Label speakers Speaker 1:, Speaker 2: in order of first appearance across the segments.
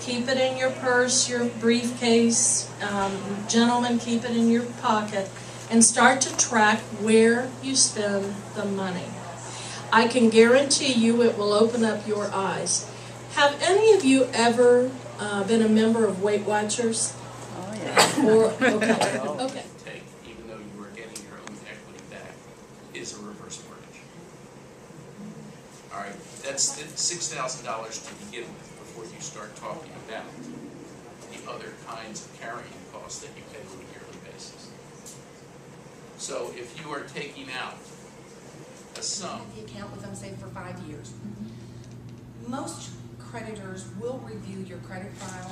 Speaker 1: keep it in your purse, your briefcase. Gentlemen, keep it in your pocket. And start to track where you spend the money. I can guarantee you it will open up your eyes. Have any of you ever been a member of Weight Watchers?
Speaker 2: Oh, yeah.
Speaker 1: Or, okay.
Speaker 3: Take, even though you are getting your own equity back, is a reverse mortgage. All right, that's $6,000 to begin with before you start talking about the other kinds of carrying costs that you pay on a yearly basis. So if you are taking out a sum,
Speaker 4: the account with them, say, for 5 years. Most creditors will review your credit file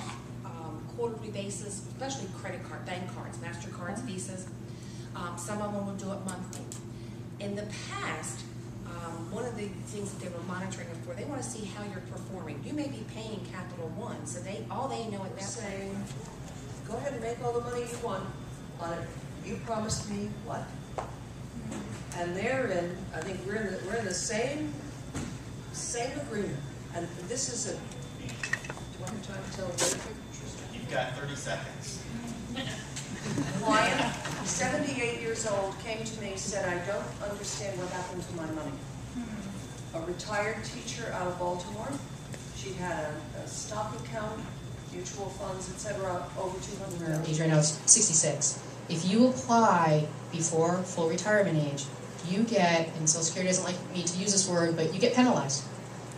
Speaker 4: quarterly basis, especially credit card, bank cards, MasterCards, Visas. Some of them will do it monthly. In the past, one of the things that they were monitoring it for, they want to see how you're performing. You may be paying Capital One, so all they know at that point.
Speaker 5: Go ahead and make all the money you want on it. You promised me what? And they're in. I think we're in the same agreement. And this is a. Do you want to try to tell very quick?
Speaker 6: You've got 30 seconds.
Speaker 5: Client, 78 years old, came to me, said, I don't understand what happened to my money. A retired teacher out of Baltimore. She had a stock account, mutual funds, etc., over $200.
Speaker 7: Age right now is 66. If you apply before full retirement age, you get, and Social Security doesn't like me to use this word, but you get penalized.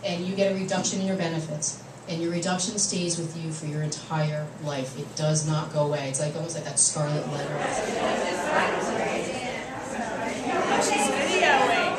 Speaker 7: And you get a reduction in your benefits. And your reduction stays with you for your entire life. It does not go away. It's like almost like that scarlet letter.
Speaker 2: She's videoing.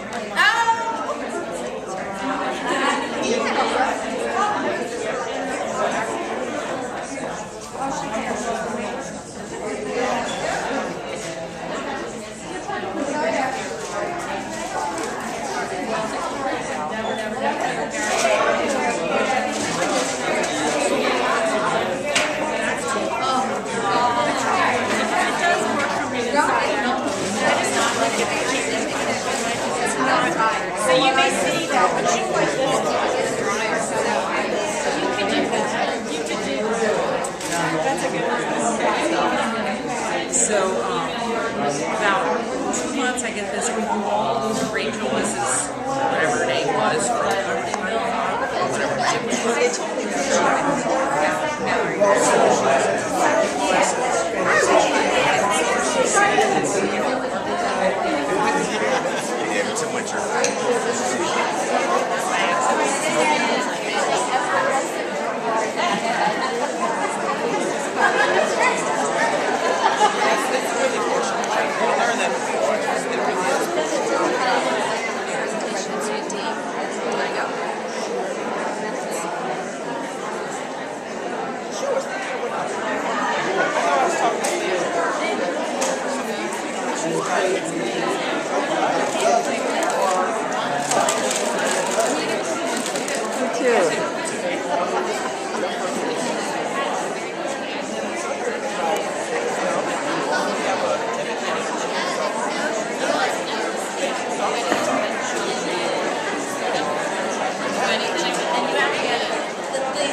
Speaker 2: So you may see that, but you like this. You can do that. You can do that. That's a good one. So, about 2 months I get this review. Rachel was his, whatever her name was, whatever Jim was. They told me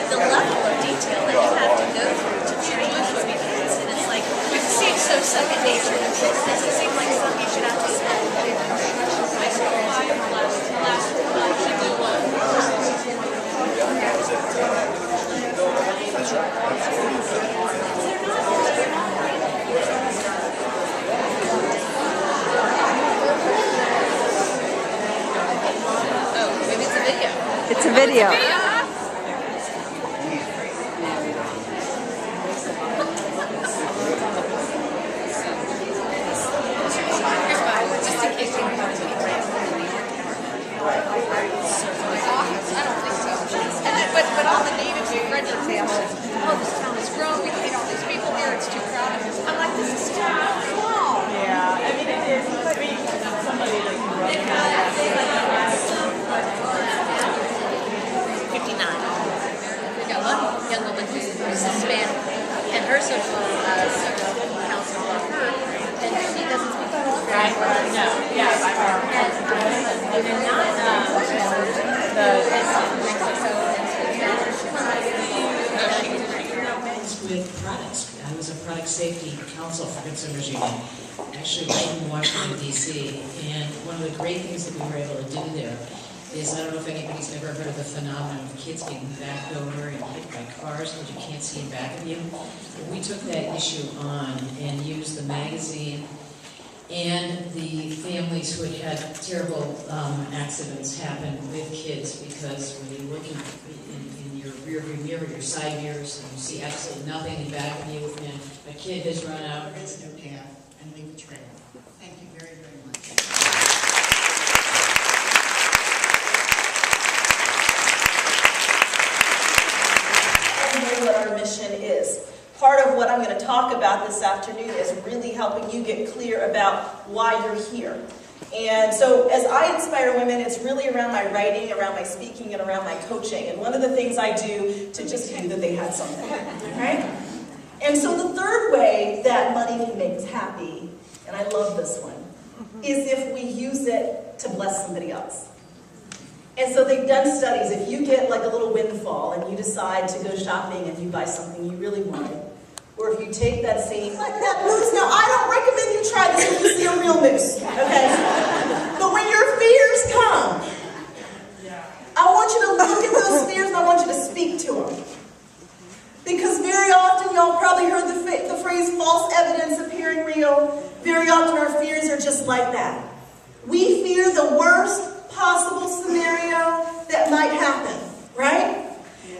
Speaker 8: the level of detail that you have to go through to treat because it's like, it seems so second nature. It doesn't seem like something you should have to spend. I saw the last oh, maybe it's a video.
Speaker 2: It's a video.
Speaker 8: But all the native French examples, oh, this town is grown, we hate all these people here, it's too crowded. I'm like, this is still small.
Speaker 2: Yeah, I mean it is. I mean, somebody like
Speaker 8: 59. We got one young woman who's Hispanic, and her social counsel on her, and she doesn't speak English.
Speaker 2: right. No, yeah,
Speaker 8: And they're not
Speaker 2: the
Speaker 9: with products. I was a product safety counsel for Consumers Union, actually right in Washington, D.C. And one of the great things that we were able to do there is, I don't know if anybody's ever heard of the phenomenon of kids being backed over and hit by cars because you can't see in back of you. We took that issue on and used the magazine and the families who had had terrible accidents happen with kids, because when you look in your rear view mirror, your side mirrors, and you see absolutely nothing in back of you, and a kid has run out, it's no path, and leave a trail. Thank you very, very much.
Speaker 10: What our mission is. Part of what I'm going to talk about this afternoon is really helping you get clear about why you're here. And so as I inspire women, it's really around my writing, around my speaking, and around my coaching. And one of the things I do to just knew that they had something, right? And so the third way that money can make us happy, and I love this one, is if we use it to bless somebody else. And so they've done studies. If you get like a little windfall and you decide to go shopping and you buy something you really wanted, or if you take that same, like that moose. Now, I don't recommend you try this if you see a real moose, okay? But when your fears come, I want you to look at those fears and I want you to speak to them. Because very often, y'all probably heard the phrase false evidence appearing real. Very often our fears are just like that. We fear the worst possible scenario that might happen, right?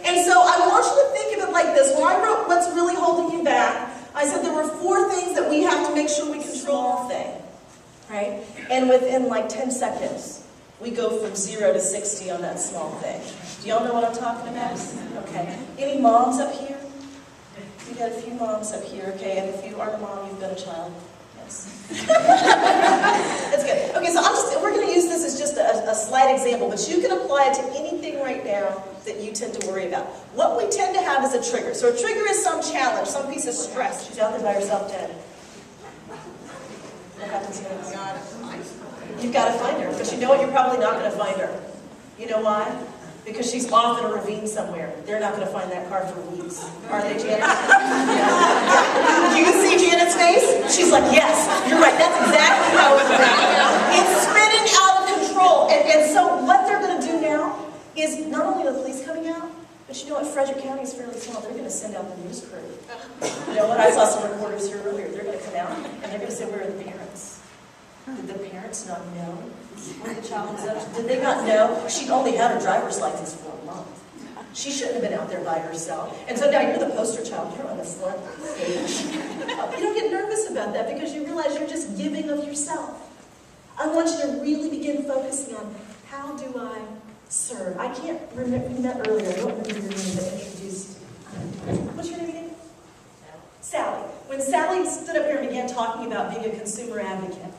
Speaker 10: And so I want you to think of it like this. When I wrote What's Really Holding You Back, I said there were 4 things that we have to make sure we control the thing, right? And within like 10 seconds, we go from 0 to 60 on that small thing. Do y'all know what I'm talking about? Okay. Any moms up here? We got a few moms up here, okay? And if you aren't a mom, you've been a child. It's good. Okay, so we're going to use this as just a slight example, but you can apply it to anything right now that you tend to worry about. What we tend to have is a trigger. So a trigger is some challenge, some piece of stress. She's out there by herself, dead. What happens next? You've got to find her, because you know what? You're probably not going to find her. You know why? Because she's off in a ravine somewhere. They're not going to find that car for weeks. Are they, Janet? Yeah. You can see Janet's face? She's like, yes, you're right. That's exactly how it's going. It's spinning out of control. And so what they're going to do now is not only the police coming out, but you know what? Frederick County is fairly small. They're going to send out the news crew. You know what? I saw some reporters here earlier. They're going to come out, and they're going to say, where are the parents? Did the parents not know where the child was up? Did they not know? She only had her driver's license for a month. She shouldn't have been out there by herself. And so now you're the poster child. You're on the front page. You don't get nervous about that because you realize you're just giving of yourself. I want you to really begin focusing on, how do I serve? I can't remember, we met earlier. I don't remember your name, but introduced. What's your name again? Sally. When Sally stood up here and began talking about being a consumer advocate,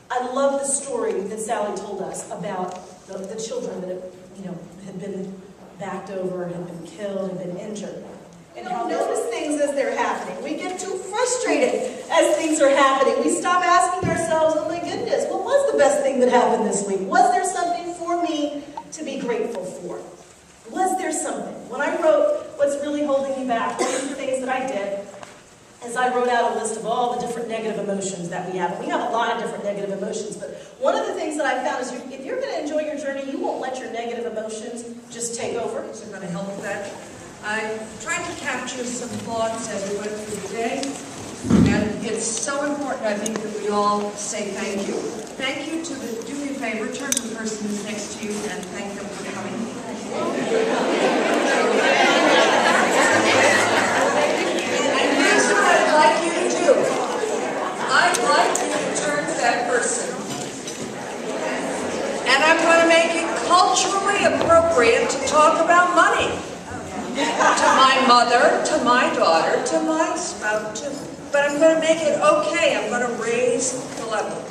Speaker 10: I love the story that Sally told us about the children that had been backed over, had been killed, had been injured. And how notice things as they're happening. We get too frustrated as things are happening. We stop asking ourselves, oh my goodness, what was the best thing that happened this week? Was there something for me to be grateful for? Was there something? When I wrote What's Really Holding Me Back, one of the things that I did is I wrote out a list of all the different negative emotions that we have. And we have a lot of different negative emotions, but one of the things that I found is if you're going to enjoy your journey, you won't let your negative emotions just take over.
Speaker 11: So I'm going to help with that. I tried to capture some thoughts as we went through the day, and it's so important, I think, that we all say thank you. Thank you to do me a favor, turn to the person who's next to you and thank them for coming. I'd like you to do. I'd like you to turn to that person. And I'm going to make it culturally appropriate to talk about money. To my mother, to my daughter, to my spouse, but I'm going to make it okay. I'm going to raise the level.